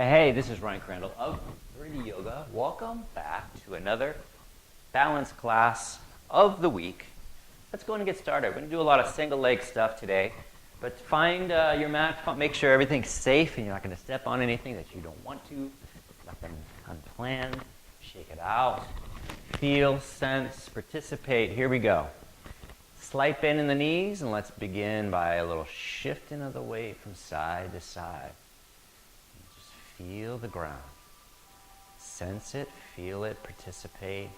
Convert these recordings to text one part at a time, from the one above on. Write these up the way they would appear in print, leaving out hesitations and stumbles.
Hey, this is Ryan Crandall of 3D Yoga. Welcome back to another balance class of the week. Let's go and get started. We're going to do a lot of single leg stuff today, but find your mat, make sure everything's safe and you're not going to step on anything that you don't want to. Nothing unplanned. Shake it out. Feel, sense, participate. Here we go. Slight bend in the knees, and let's begin by a little shifting of the weight from side to side. Just feel the ground. Sense it, feel it, participate.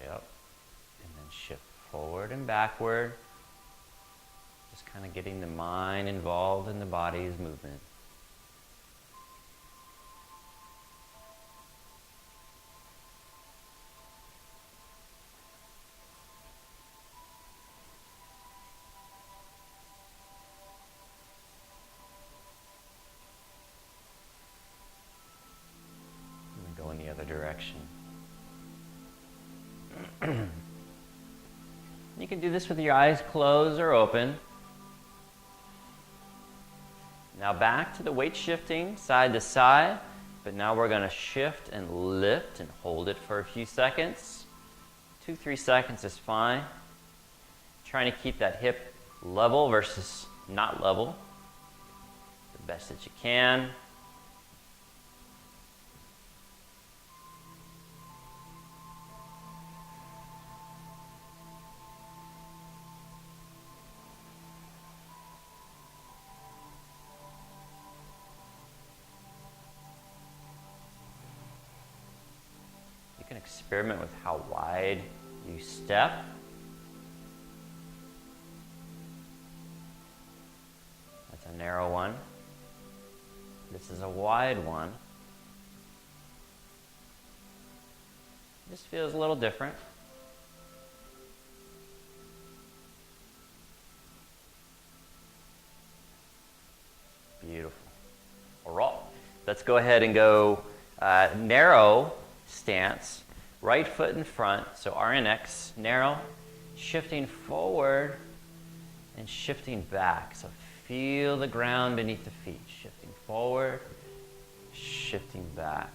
Yep. And then shift forward and backward. Just kind of getting the mind involved in the body's movement. Go in the other direction. You can do this with your eyes closed or open. Now back to the weight shifting side to side, but now we're going to shift and lift and hold it for a few seconds. 2-3 seconds is fine. Trying to keep that hip level versus not level the best that you can. You can experiment with how wide you step. That's a narrow one. This is a wide one. This feels a little different. Beautiful. All right. Let's go ahead and go narrow stance, right foot in front, so RNX, narrow, shifting forward and shifting back. So feel the ground beneath the feet, shifting forward, shifting back.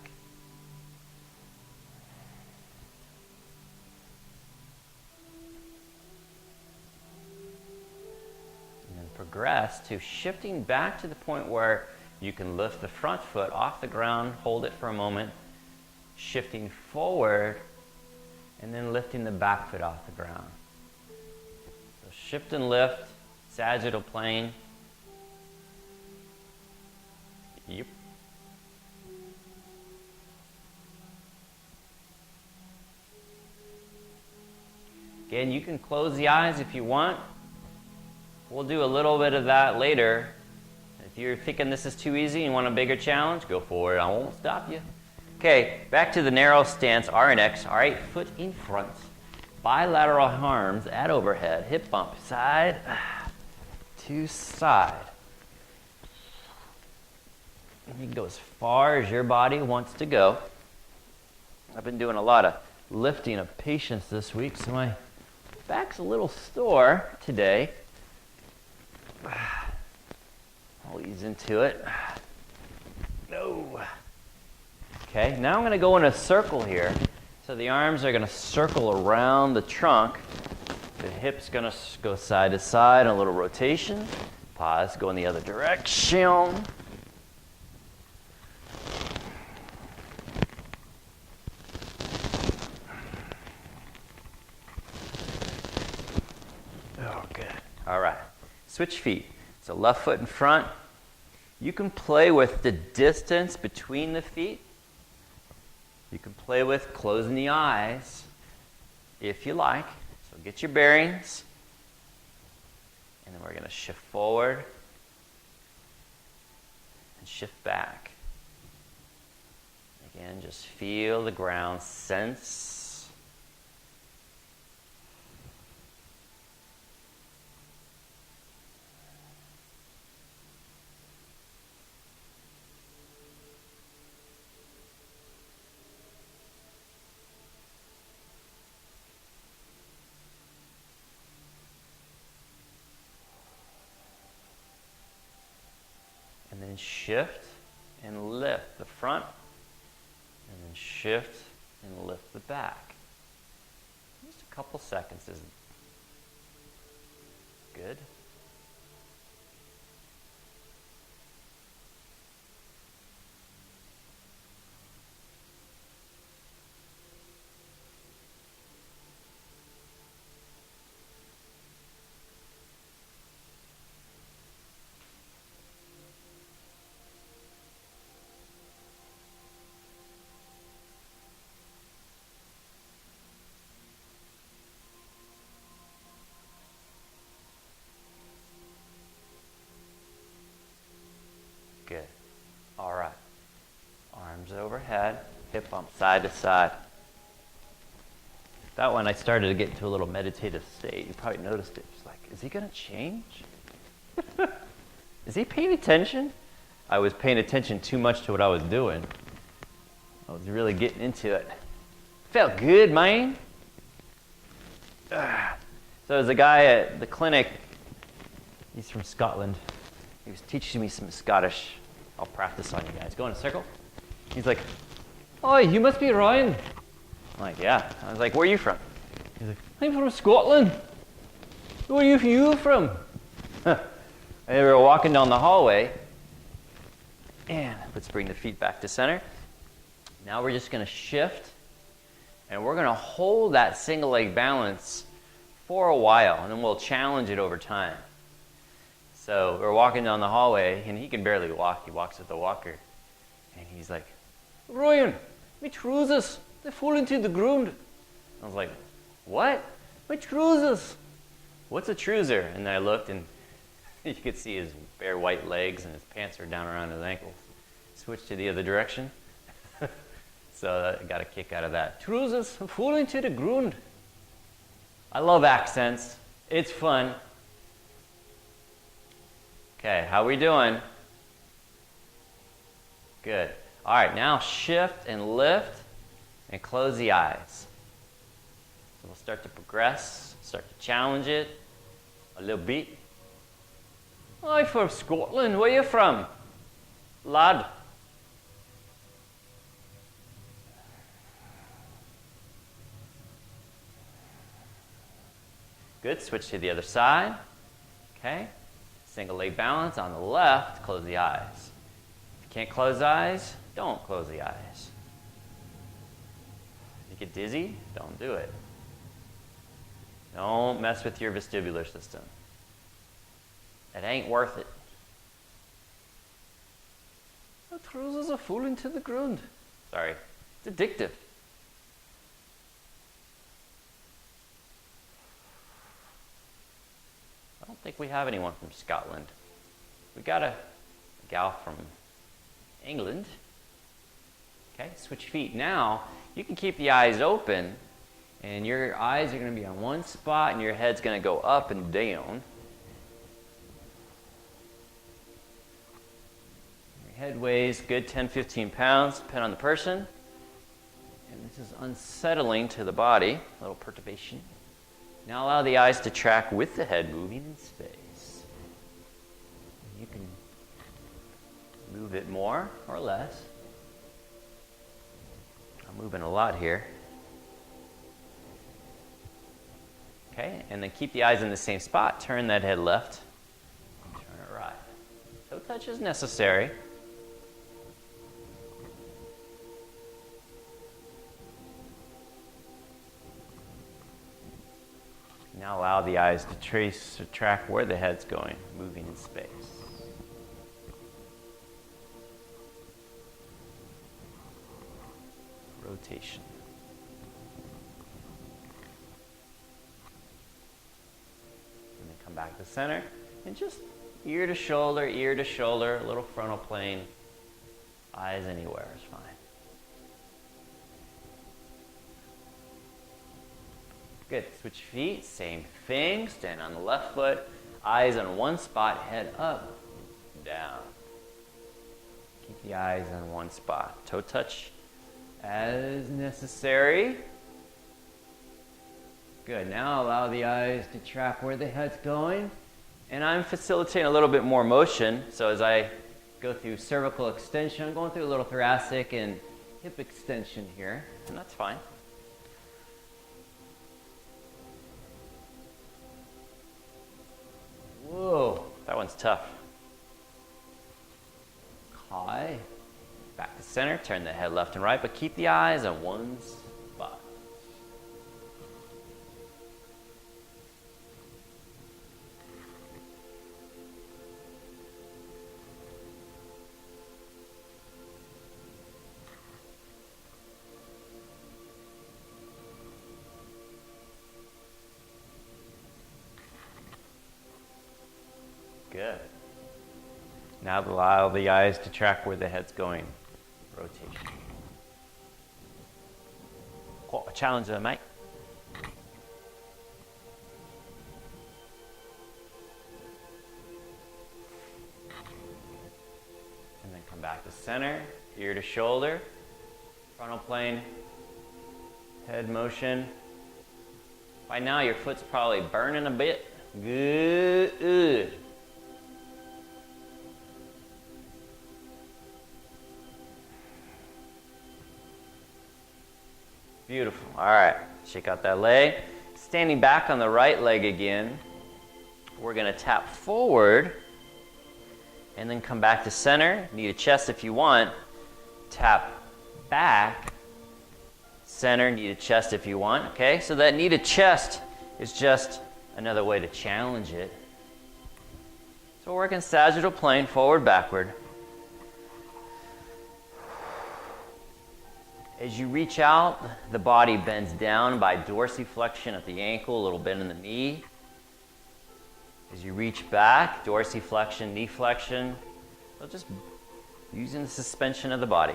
And then progress to shifting back to the point where you can lift the front foot off the ground, hold it for a moment, shifting forward, and then lifting the back foot off the ground. So shift and lift, sagittal plane. Yep. Again, you can close the eyes if you want. We'll do a little bit of that later. If you're thinking this is too easy and want a bigger challenge, go for it. I won't stop you. Okay, back to the narrow stance, RNX. All right, foot in front. Bilateral arms at overhead. Hip bump, side to side. You can go as far as your body wants to go. I've been doing a lot of lifting of patience this week, so my back's a little sore today. I'll ease into it. No. Okay, now I'm going to go in a circle here. So the arms are going to circle around the trunk. The hip's going to go side to side, a little rotation. Pause, go in the other direction. Oh, good. All right, switch feet. So left foot in front. You can play with the distance between the feet. You can play with closing the eyes if you like. So get your bearings. And then we're going to shift forward and shift back. Again, just feel the ground, sense. then shift and lift the front, and then shift and lift the back. Just a couple seconds is good. Good. All right. Arms overhead, hip bump side to side. That one I started to get into a little meditative state. You probably noticed it. It's like, is he going to change? Is he paying attention? I was paying attention too much to what I was doing. I was really getting into it. Felt good, man. So there's a guy at the clinic. He's from Scotland. He was teaching me some Scottish. I'll practice on you guys. Go in a circle. He's like, "Oh, you must be Ryan." I'm like, "Yeah." I was like, "Where are you from?" He's like, "I'm from Scotland." "Where are you from?" And we were walking down the hallway. And let's bring the feet back to center. Now we're just going to shift. And we're going to hold that single leg balance for a while. And then we'll challenge it over time. So we're walking down the hallway, and he can barely walk. He walks with a walker. And he's like, "Ryan, my trousers, they fall into the ground." I was like, "What? My trousers." "What's a trouser?" And then I looked, and you could see his bare white legs, and his pants are down around his ankles. Switched to the other direction. So I got a kick out of that. "Trousers fall into the ground." I love accents. It's fun. Okay, how we doing? Good. All right, now shift and lift and close the eyes. So we'll start to progress, start to challenge it a little bit. "I'm from Scotland. Where are you from, lad?" Good. Switch to the other side. Okay. Single leg balance on the left, close the eyes. If you can't close eyes, don't close the eyes. If you get dizzy, don't do it. Don't mess with your vestibular system. It ain't worth it. "The trousers are falling to the ground." Sorry, it's addictive. I don't think we have anyone from Scotland. We got a gal from England. Okay, switch feet. Now, you can keep the eyes open, and your eyes are going to be on one spot, and your head's going to go up and down. Your head weighs good 10-15 pounds, depending on the person. And this is unsettling to the body, a little perturbation. Now allow the eyes to track with the head moving in space. You can move it more or less. I'm moving a lot here. Okay, and then keep the eyes in the same spot. Turn that head left, turn it right. Toe touch is necessary. Now allow the eyes to track where the head's going, moving in space. Rotation. And then come back to center, and just ear to shoulder, a little frontal plane. Eyes anywhere is fine. Good. Switch feet, same thing. Stand on the left foot, eyes on one spot, head up, down. Keep the eyes on one spot. Toe touch as necessary. Good. Now allow the eyes to track where the head's going. And I'm facilitating a little bit more motion. So as I go through cervical extension. I'm going through a little thoracic and hip extension here, and that's fine. Whoa, that one's tough. High. Back to center, turn the head left and right, but keep the eyes on one spot. Good. Now allow the eyes to track where the head's going. Rotation. Quite a challenge there, mate. And then come back to center, ear to shoulder, frontal plane, head motion. By now your foot's probably burning a bit. Good. Beautiful. All right, shake out that leg. Standing back on the right leg again, we're going to tap forward and then come back to center. Knee to chest if you want. Tap back, center, knee to chest if you want. Okay, so that knee to chest is just another way to challenge it. So we're working sagittal plane, forward, backward. As you reach out, the body bends down by dorsiflexion at the ankle, a little bend in the knee. As you reach back, dorsiflexion, knee flexion. So just using the suspension of the body.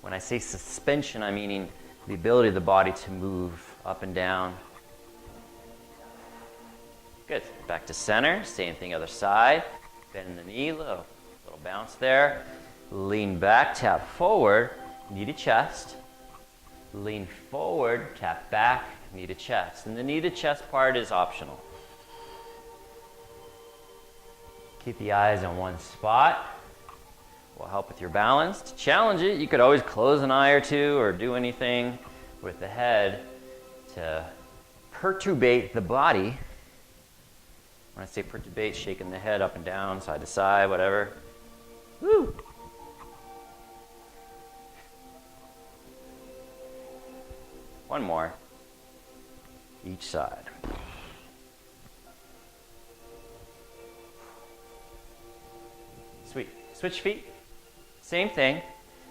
When I say suspension, I'm meaning the ability of the body to move up and down. Good. Back to center. Same thing other side. Bend in the knee, little bounce there. Lean back, tap forward, knee to chest. Lean forward, tap back, knee to chest. And the knee to chest part is optional. Keep the eyes on one spot. Will help with your balance. To challenge it, you could always close an eye or two or do anything with the head to perturbate the body. When I say perturbate, shaking the head up and down, side to side, whatever. Woo! One more. Each side. Sweet. Switch feet. Same thing.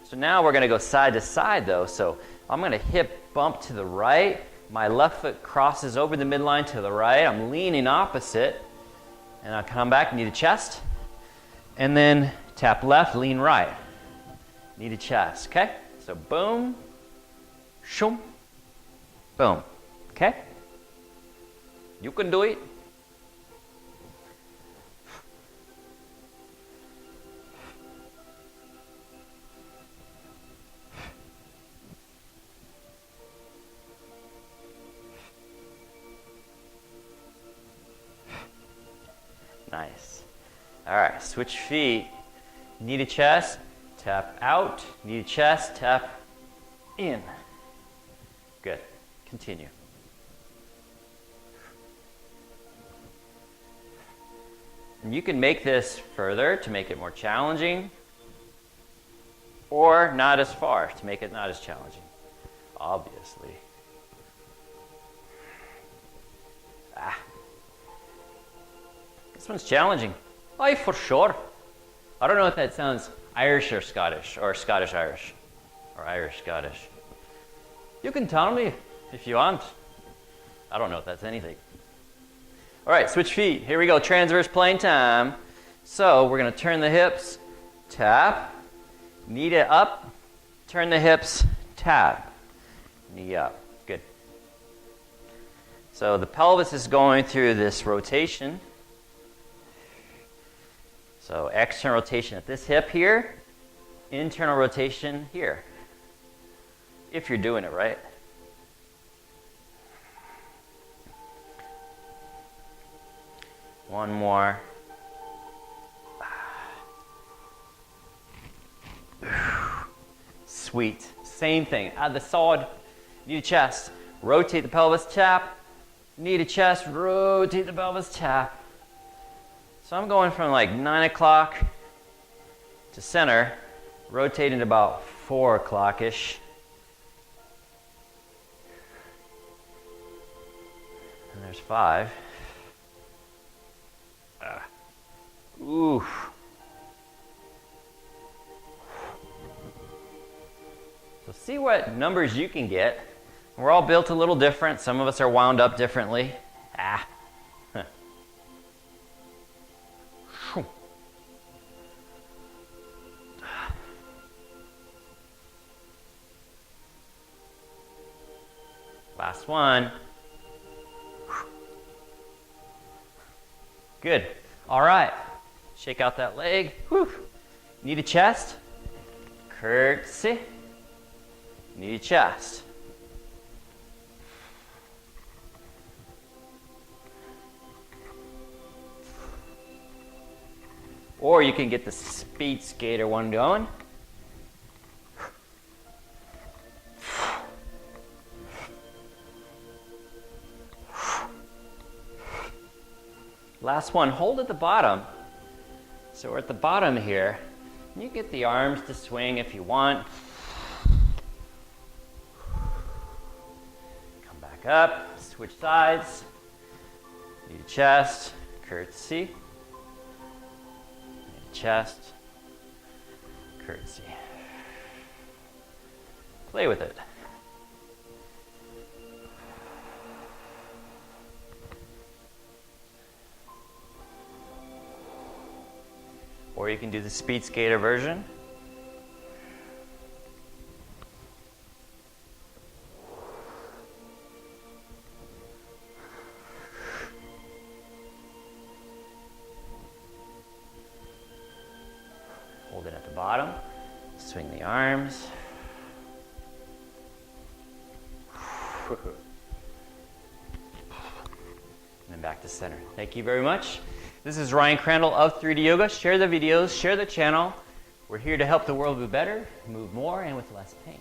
So now we're going to go side to side though. So I'm going to hip bump to the right. My left foot crosses over the midline to the right. I'm leaning opposite. And I'll come back, knee to chest. And then tap left, lean right. Knee to chest. Okay? So boom. Shoom. Boom. Okay? You can do it. Nice. All right, switch feet. Knee to chest, tap out. Knee to chest, tap in. Good. Continue. And you can make this further to make it more challenging, or not as far to make it not as challenging, obviously. This one's challenging. Aye, for sure. I don't know if that sounds Irish or Scottish, or Scottish-Irish, or Irish-Scottish. You can tell me if you want. I don't know if that's anything. All right, switch feet. Here we go, transverse plane time. So we're going to turn the hips, tap, knee to up, turn the hips, tap, knee up. Good. So the pelvis is going through this rotation. So external rotation at this hip here, internal rotation here, if you're doing it right. One more. Sweet. Same thing. Add the solid knee to chest. Rotate the pelvis, tap. Knee to chest, rotate the pelvis, tap. So I'm going from like 9 o'clock to center, rotating to about 4 o'clock-ish. And there's 5. Ooh. So see what numbers you can get. We're all built a little different. Some of us are wound up differently. Last one. Good. All right. Shake out that leg. Whew. Knee to chest. Curtsy. Knee to chest. Or you can get the speed skater one going. Last one, hold at the bottom. So we're at the bottom here. You get the arms to swing if you want. Come back up, switch sides. Knee to chest, curtsy. Knee to chest, curtsy. Play with it. Or you can do the speed skater version. Hold it at the bottom. Swing the arms. And then back to center. Thank you very much. This is Ryan Crandall of 3D Yoga. Share the videos, share the channel. We're here to help the world move better, move more, and with less pain.